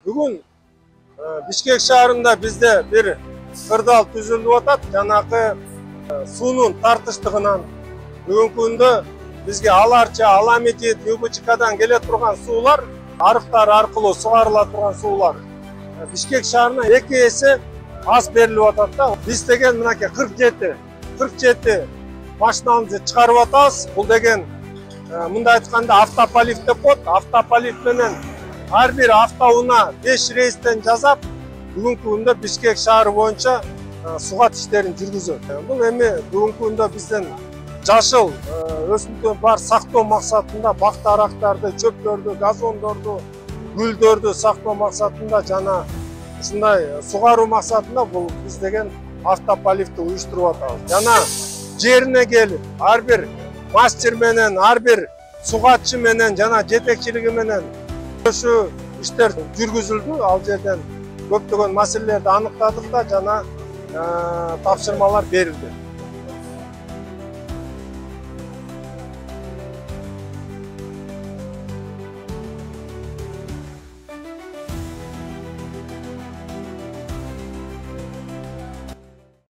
Бүгін Бишкек шаарында бізде бір кырдаал түзүлүп атат. Жанакы суунун тартыштыгынан бүгүнкү күндө бизге Аларча, Аламетит, ЮБЧКдан келе турган суулар, арыктар аркылуу сугарыла турган суулар Бишкек шаарына 2 эсе аз берилип атат да. Биз деген мынакей 47 машинамызды чыгарып атабыз. Бул деген мындай айтканда автополив деп коет. Автополив менен ар бир автоунаа 5 рейстен жасап, бүгүнкү күндө Бишкек шаары боюнча сугат иштерин жүргүзөт. Бул эми бүгүнкү күндө биздин жашыл өсүмдүктөр бар сактоо максатында бак-дарактарды, чөптөрдү, газондорду, гүлдөрдү сактоо максатында жана ушундай сугаруу максатында бул биз деген автополивди уюштуруп атабыз. Жана жерине келип, ар бир мастер менен, ар бир сугатчы менен жана жетекчилиги менен ошо иштер жүргүзүлдү. Ал жерден көптөгөн маселелерди аныктадык да жана тапшырмалар берилди.